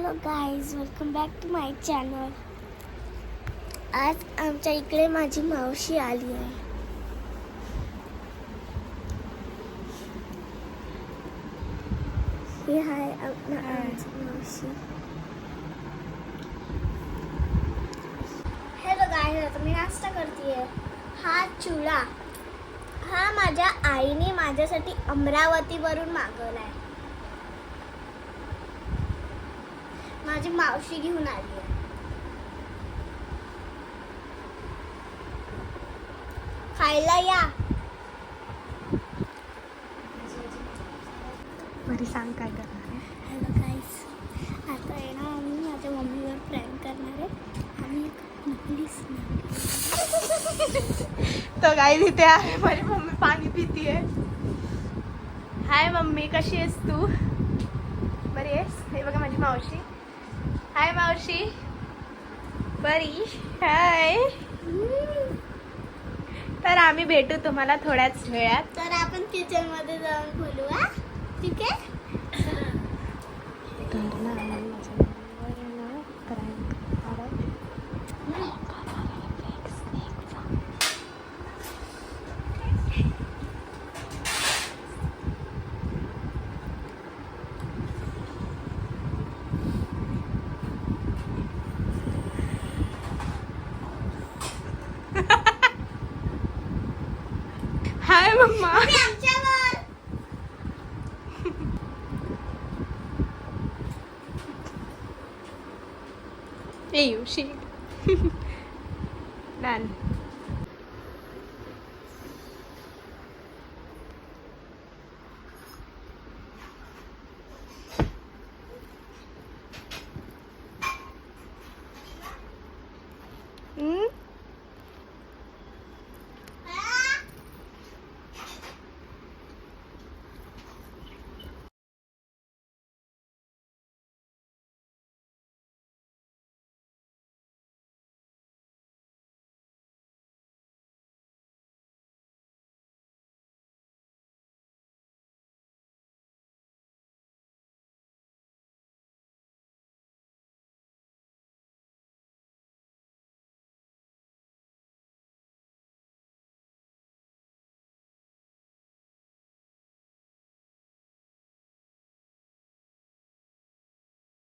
Hello guys, welcome back to my channel. आज आमच्या इकडे माझी मावशी आली आहे. हे हाय आमची मावशी. हॅलो गाईज, आता मी नाश्ता करते. हा चिवडा हा माझ्या आईने माझ्यासाठी अमरावतीवरून मागवला आहे. माझी मावशी घेऊन आली आहे. खायला या. बरी सांग काय करणार आहे. हॅलो गाईस, आता आहे ना आम्ही माझ्या मम्मीवर प्रँक करणार आहे. आम्ही नकलीच तो गाई तिथे आहे. माझी मम्मी पाणी पितीये. हाय मम्मी, कशी आहेस तू? बरी आहेस? हे बघा माझी मावशी. हाय मावशी, बरी? हाय. तर आम्ही भेटू तुम्हाला थोड्याच वेळात. तर आपण किचन मध्ये जाऊन बोलू. हा ठीक आहे. हाय मम्मा. आमच्यावर येऊ शी डन.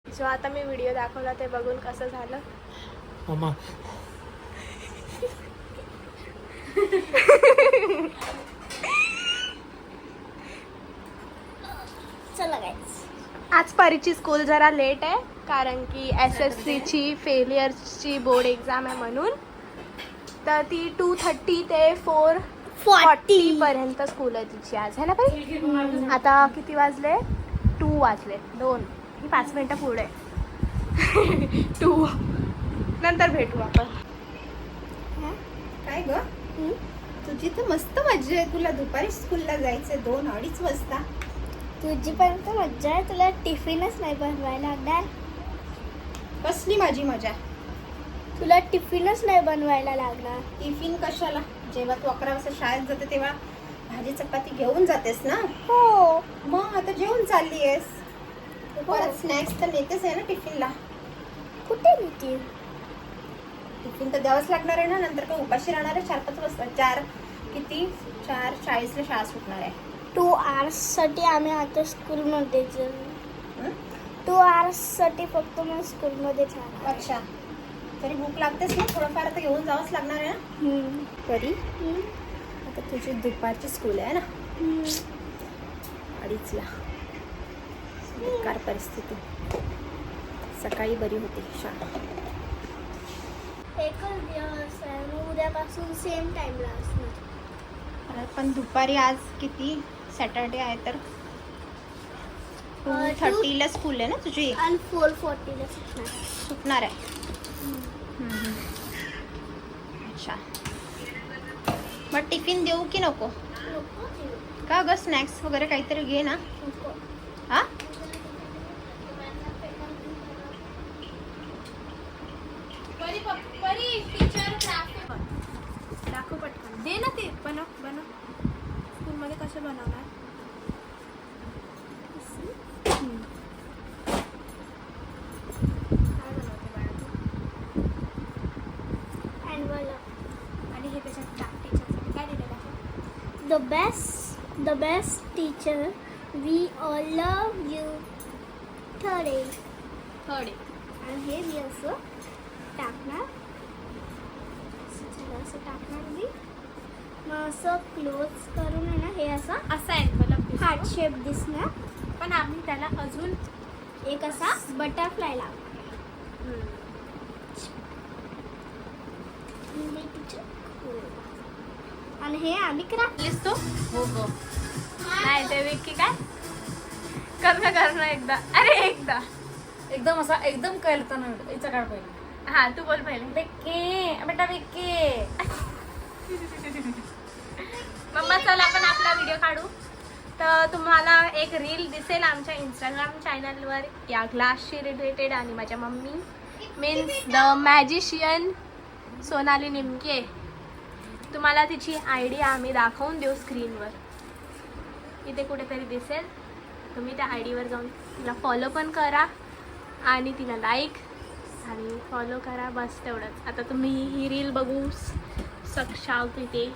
जो आता मी व्हिडिओ दाखवला ते बघून कसं झालं? मामा चला गाईस. आज परीची स्कूल जरा लेट आहे कारण की SSCची फेलियरची बोर्ड एक्झाम आहे म्हणून. तर ती 2:30 ते 4:40 पर्यंत स्कूल आहे तिची आज, है ना बाई? आता किती वाजले? 2 वाजले. 2 ही 5 मिनटं पुढे. 2 नंतर भेटू आपण. काय ग, तुझी तर मस्त मज्जा आहे. तुला दुपारी स्कूलला जायचंय 2-2:30 वाजता. तुझी पण तर मज्जा आहे. तुला टिफिनच नाही बनवायला लागणार. कसली माझी मजा? तुला टिफिनच नाही बनवायला लागणार. टिफिन कशाला? जेव्हा तू 11 वाजता शाळेत जाते तेव्हा भाजी चपाती घेऊन जातेस ना. हो. मग आता जेवून चालली आहेस. परत स्नॅक्स तर नेतेच आहे ना टिफिनला. कुठे नेते? टिफिन तर द्यावंच लागणार आहे ना. नंतर काय उपाशी राहणार आहे? 4-5 वाजता 4:40ला शाळा सुटणार आहे. 2 hours साठी आम्ही आता स्कूलमध्ये जाऊ. 2 hours साठी फक्त मग स्कूलमध्ये जाणार. अच्छा, तरी भूक लागतेच ना. थोडंफार आता घेऊन जावंच लागणार आहे ना. तरी आता तुझी दुपारची स्कूल आहे ना. 2:30ला. बेकार परिस्थिती. सकाळी बरी होती शाळा. एकच दिवस आहे, मग उद्यापासून सेम टाइमला असणार. पण दुपारी आज किती? सॅटर्डे आहे तर 2:30ला स्कूल आहे ना तुझी. आणि 4:40ला सुटणार आहे. अच्छा, मग टिफिन देऊ की नको? का ग, स्नॅक्स वगैरे काहीतरी घे ना. हा, दाखव पटकन. दे ना ते. बनव. स्कूलमध्ये कसं बनवणार? the best teacher. We all love you. Third A. आणि हे मी असं टाकणार. असं टाकणार मी. मग असं क्लोज करून आहे ना, हे असं एनवलप हार्ट शेप दिसणार. पण आम्ही त्याला अजून एक असा बटरफ्लाय लावणार. आणि हे आम्ही क्राफ्ट लिहितो. हो हो. नाही ते विक्की काय करणं एकदा. अरे एकदा एकदम असा एकदम कळतं ना याचा काढ पहिला. हा तू बोल पहिले. बेके बेटा बेके. मम्मा चल आपण आपला व्हिडिओ काढू. तर तुम्हाला एक रील दिसेल आमच्या इंस्टाग्राम चॅनलवर या ग्लासशी रिलेटेड. आणि माझ्या mummy means the magician Sonali Nimke, तुम्हाला तिची आयडिया आम्ही दाखवून देऊ स्क्रीनवर. इथे कुठेतरी दिसेल. तुम्ही त्या आयडीवर जाऊन तिला फॉलो पण करा आणि तिला लाईक आणि फॉलो करा. बस तेवढंच. आता तुम्ही ही रील बघू शकशाल तिथे.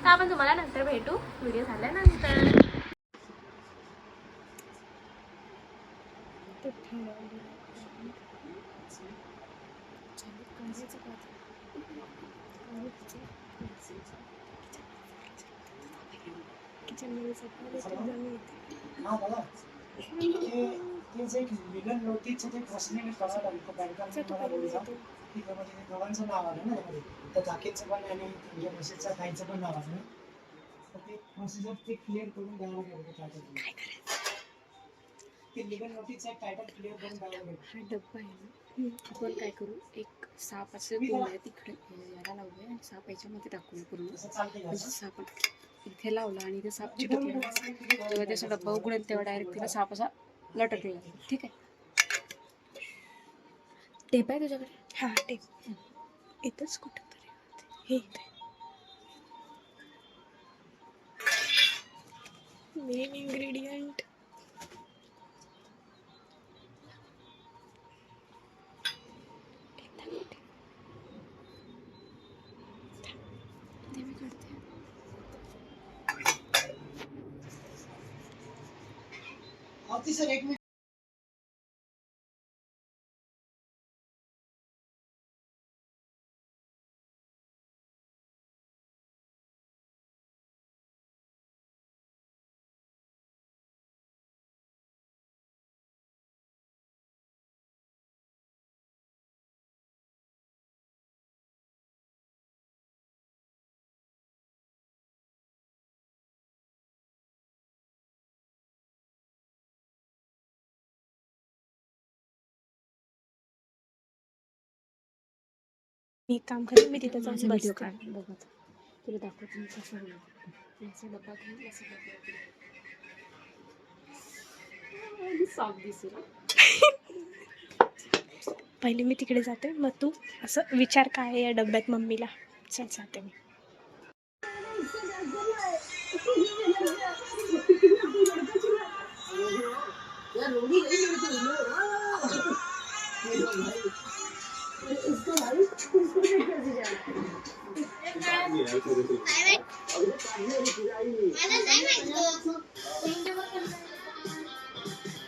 तर आपण तुम्हाला नंतर भेटू व्हिडिओ झाल्यानंतर. विलन नोटीसचं ते प्रश्न कळालं आमचं बँकांचं त्यामध्ये दोघांचं नाव आलं ना त्यामध्ये. त्या जाकेचं पण आणि म्हणजे म्हशीच्या गाईचं पण नाव आलं. तर ते प्रोसिजर ते क्लिअर करून द्यावं लागेल. काय करायचं ते लिगल नोटीसचं टायटल क्लिअर करून द्यावं लागेल. हा डब्बा आहे ना, आपण काय करू, एक साप असं गोल तिकडे याला लावूया आणि साप याच्यामध्ये टाकूया पूर्ण. तसं चालतंय का? म्हणजे साप इथे लावला आणि ते साप चिटकला तेव्हा त्याचा डब्बा उघडेल तेव्हा डायरेक्ट तिला साप असा लटकला. ठीक आहे. टेप आहे तुझ्याकडे? हा टेप इथंच कुठं तरी हे इथे. मेन इन्ग्रेडियंट ते मी करते. ऑफिसर एक मिनिट. मी काम करेन. मी तिथे जाऊन व्हिडिओ बसते. काढ बघत तुला दाखवते कसं याचा डब्बा घेऊन असं साप दिसेल. पहिले मी तिकडे जाते मग तू असं विचार काय आहे या डब्यात मम्मीला. चल जाते मी.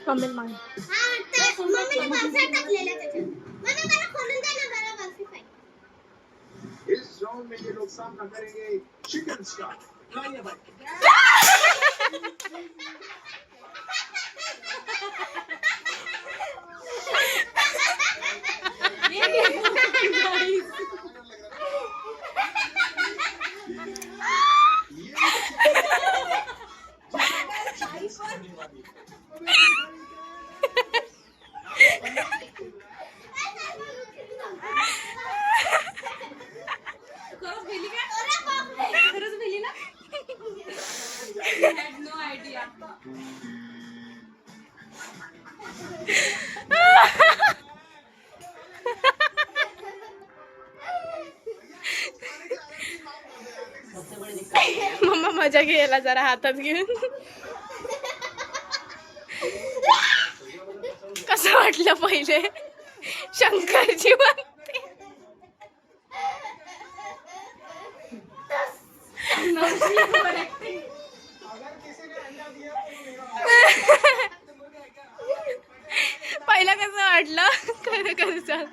मम्मीला माग. इस राउंड में ये लोग सामना करेंगे चिकन स्टॉक. मम्मा मजा घ्यायला जरा हातात घेऊन. कसं वाटलं पहिले शंकरजी म्हणते. पहिलं कसं वाटलं खरं खरं सांग.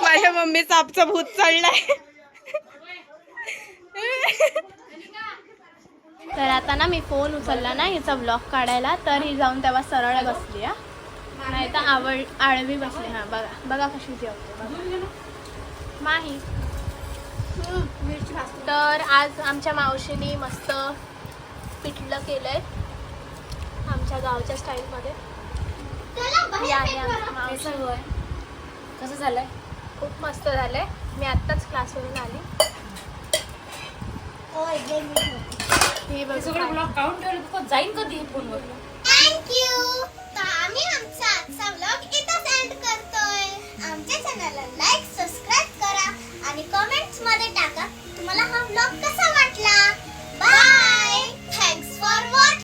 माझ्या मम्मीचा आपचा भूत चढलाय. तर आता ना मी फोन उचलला ना हिचा ब्लॉग काढायला, तर ही जाऊन तेव्हा सरळ बसली. नाही तर आळवी बसली. हा बघा बघा कशी जेवते बघा माही. तर आज आमच्या मावशीने मस्त पिठलं केलंय आमच्या गावच्या स्टाईलमध्ये. ही आहे आमची मावशी. कसं झालंय? खूप मस्त झालंय. मी आत्ताच क्लासवरून आली. हे बघ सगळं ब्लॉग काढून ठेवलं जाईन कधी फोनवर. थँक्यू.